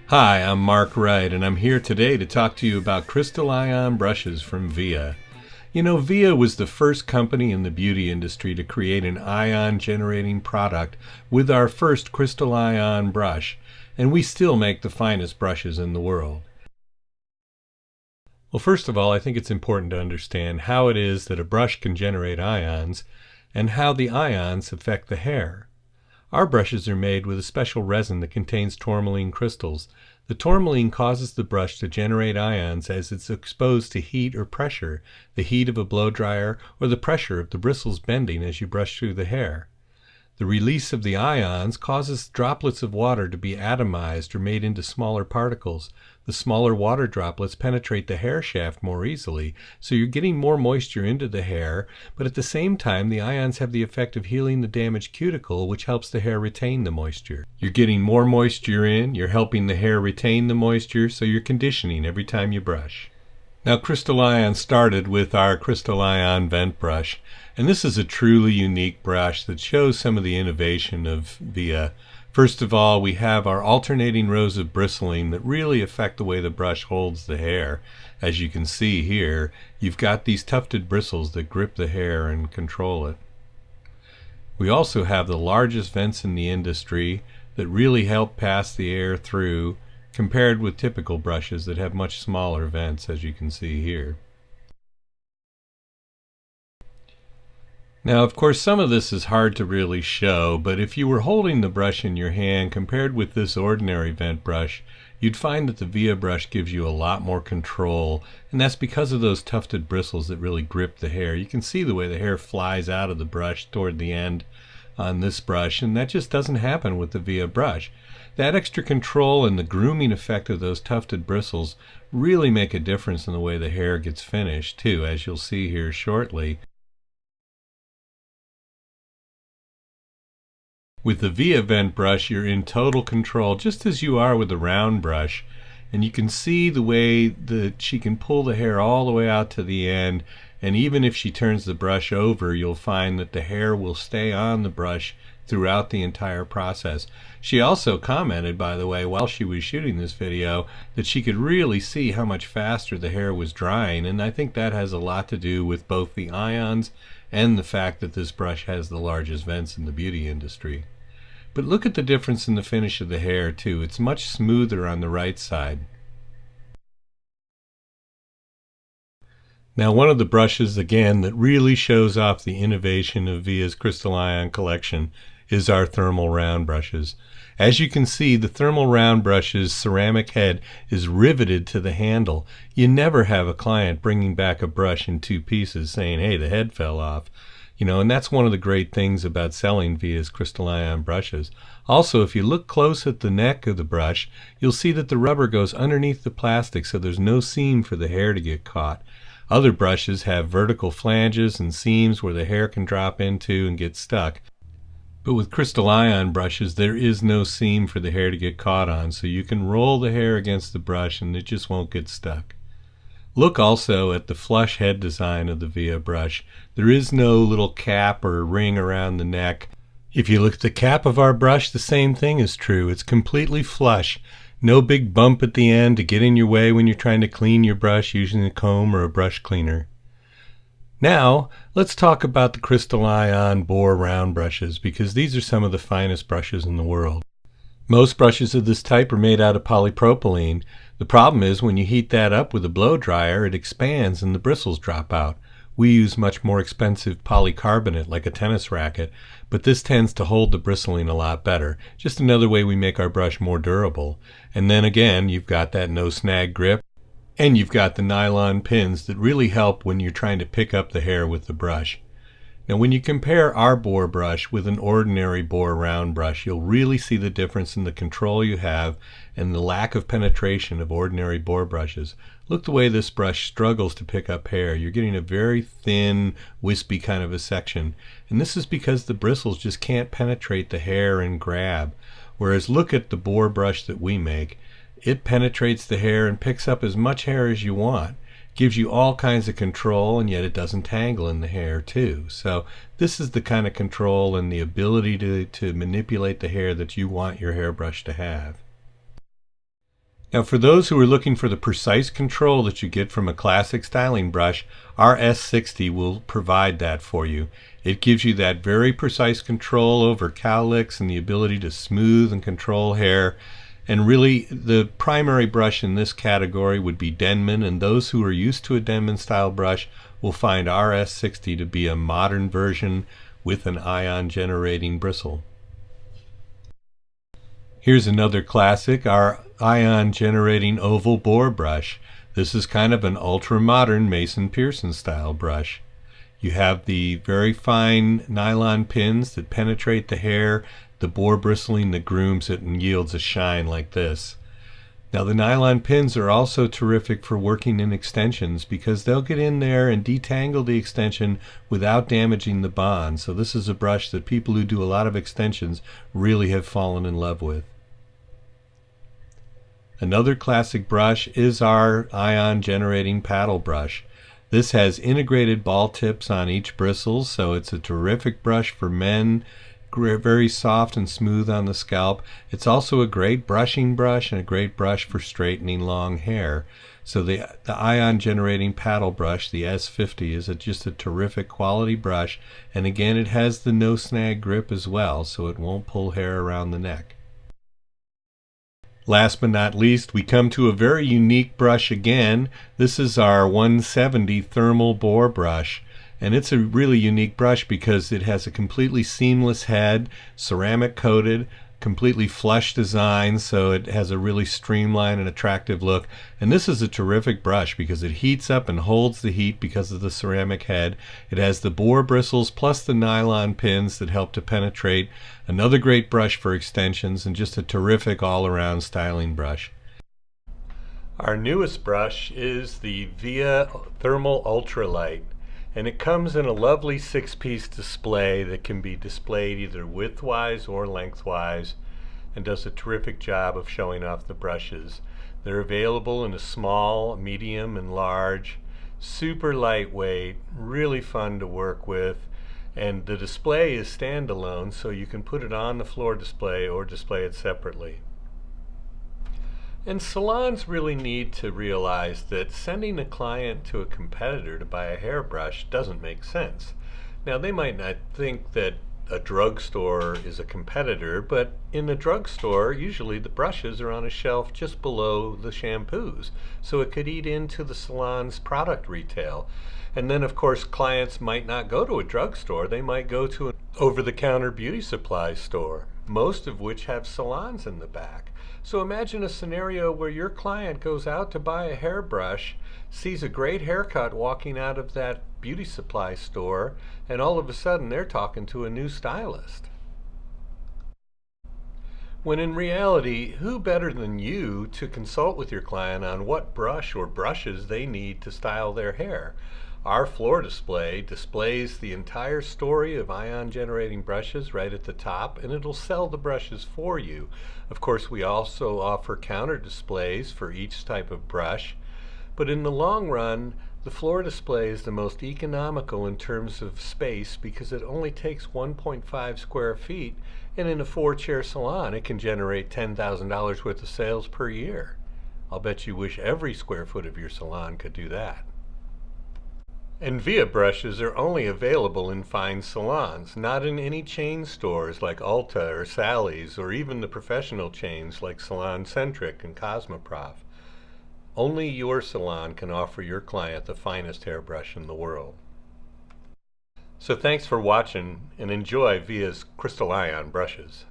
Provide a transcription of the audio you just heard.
Hi, I'm Mark Wright, and I'm here today to talk to you about crystal ion brushes from Via. You know, Via was the first company in the beauty industry to create an ion generating product with our first crystal ion brush, and we still make the finest brushes in the world. Well, first of all, I think it's important to understand how it is that a brush can generate ions and how the ions affect the hair. Our brushes are made with a special resin that contains tourmaline crystals. The tourmaline causes the brush to generate ions as it's exposed to heat or pressure, the heat of a blow dryer or the pressure of the bristles bending as you brush through the hair. The release of the ions causes droplets of water to be atomized or made into smaller particles. The smaller water droplets penetrate the hair shaft more easily, so you're getting more moisture into the hair, but at the same time the ions have the effect of healing the damaged cuticle, which helps the hair retain the moisture. You're getting more moisture in, you're helping the hair retain the moisture, so you're conditioning every time you brush. Now, Crystal Ion started with our Crystal Ion vent brush, and this is a truly unique brush that shows some of the innovation of Via. First of all, we have our alternating rows of bristling that really affect the way the brush holds the hair. As you can see here, you've got these tufted bristles that grip the hair and control it. We also have the largest vents in the industry that really help pass the air through, compared with typical brushes that have much smaller vents, as you can see here. Now, of course, some of this is hard to really show, but if you were holding the brush in your hand compared with this ordinary vent brush, you'd find that the Via brush gives you a lot more control, and that's because of those tufted bristles that really grip the hair. You can see the way the hair flies out of the brush toward the end on this brush, and that just doesn't happen with the Via brush. That extra control and the grooming effect of those tufted bristles really make a difference in the way the hair gets finished too, as you'll see here shortly. With the Via vent brush, you're in total control, just as you are with the round brush. And you can see the way that she can pull the hair all the way out to the end, and even if she turns the brush over, you'll find that the hair will stay on the brush throughout the entire process. She also commented, by the way, while she was shooting this video, that she could really see how much faster the hair was drying, and I think that has a lot to do with both the ions and the fact that this brush has the largest vents in the beauty industry. But look at the difference in the finish of the hair too. It's much smoother on the right side. Now, one of the brushes, again, that really shows off the innovation of Via's Crystal Ion collection is our thermal round brushes. As you can see, the thermal round brush's ceramic head is riveted to the handle. You never have a client bringing back a brush in two pieces saying, hey, the head fell off. And that's one of the great things about selling Via's Crystal Ion brushes. Also, if you look close at the neck of the brush, you'll see that the rubber goes underneath the plastic, so there's no seam for the hair to get caught. Other brushes have vertical flanges and seams where the hair can drop into and get stuck. But with Crystal Ion brushes, there is no seam for the hair to get caught on, so you can roll the hair against the brush and it just won't get stuck. Look also at the flush head design of the Via brush. There is no little cap or ring around the neck. If you look at the cap of our brush, the same thing is true. It's completely flush. No big bump at the end to get in your way when you're trying to clean your brush using a comb or a brush cleaner. Now, let's talk about the Crystal Ion bore round brushes, because these are some of the finest brushes in the world. Most brushes of this type are made out of polypropylene. The problem is when you heat that up with a blow dryer, it expands and the bristles drop out. We use much more expensive polycarbonate like a tennis racket, but this tends to hold the bristling a lot better. Just another way we make our brush more durable. And then again, you've got that no snag grip, and you've got the nylon pins that really help when you're trying to pick up the hair with the brush. Now, when you compare our bore brush with an ordinary bore round brush, you'll really see the difference in the control you have and the lack of penetration of ordinary bore brushes. Look the way this brush struggles to pick up hair. You're getting a very thin, wispy kind of a section, and this is because the bristles just can't penetrate the hair and grab. Whereas look at the bore brush that we make. It penetrates the hair and picks up as much hair as you want. Gives you all kinds of control, and yet it doesn't tangle in the hair too. So this is the kind of control and the ability to manipulate the hair that you want your hairbrush to have. Now, for those who are looking for the precise control that you get from a classic styling brush, our S60 will provide that for you. It gives you that very precise control over cowlicks and the ability to smooth and control hair. And really, the primary brush in this category would be Denman, and those who are used to a Denman style brush will find our S60 to be a modern version with an ion generating bristle. Here's another classic, our ion generating oval bore brush. This is kind of an ultra modern Mason Pearson style brush. You have the very fine nylon pins that penetrate the hair. The bore bristling that grooms it and yields a shine like this. Now, the nylon pins are also terrific for working in extensions because they'll get in there and detangle the extension without damaging the bond. So this is a brush that people who do a lot of extensions really have fallen in love with. Another classic brush is our ion generating paddle brush. This has integrated ball tips on each bristle, so it's a terrific brush for men, very soft and smooth on the scalp. It's also a great brushing brush and a great brush for straightening long hair. So the ion generating paddle brush, the S50, is just a terrific quality brush, and again it has the no snag grip as well, so it won't pull hair around the neck. Last but not least, we come to a very unique brush again. This is our 170 thermal bore brush. And it's a really unique brush because it has a completely seamless head, ceramic coated, completely flush design, so it has a really streamlined and attractive look. And this is a terrific brush because it heats up and holds the heat because of the ceramic head. It has the bore bristles plus the nylon pins that help to penetrate. Another great brush for extensions and just a terrific all-around styling brush. Our newest brush is the Via Thermal Ultralight. And it comes in a lovely 6-piece display that can be displayed either widthwise or lengthwise and does a terrific job of showing off the brushes. They're available in a small, medium, and large, super lightweight, really fun to work with, and the display is standalone, so you can put it on the floor display or display it separately. And salons really need to realize that sending a client to a competitor to buy a hairbrush doesn't make sense. Now, they might not think that a drugstore is a competitor, but in a drugstore, usually the brushes are on a shelf just below the shampoos, so it could eat into the salon's product retail. And then, of course, clients might not go to a drugstore. They might go to an over-the-counter beauty supply store, most of which have salons in the back. So imagine a scenario where your client goes out to buy a hairbrush, sees a great haircut walking out of that beauty supply store, and all of a sudden they're talking to a new stylist. When in reality, who better than you to consult with your client on what brush or brushes they need to style their hair? Our floor display displays the entire story of ion generating brushes right at the top, and it'll sell the brushes for you. Of course, we also offer counter displays for each type of brush, but in the long run, the floor display is the most economical in terms of space because it only takes 1.5 square feet, and in a 4-chair salon it can generate $10,000 worth of sales per year. I'll bet you wish every square foot of your salon could do that. And Via brushes are only available in fine salons, not in any chain stores like Ulta or Sally's, or even the professional chains like Salon Centric and Cosmoprof. Only your salon can offer your client the finest hairbrush in the world. So thanks for watching, and enjoy Via's Crystal Ion brushes.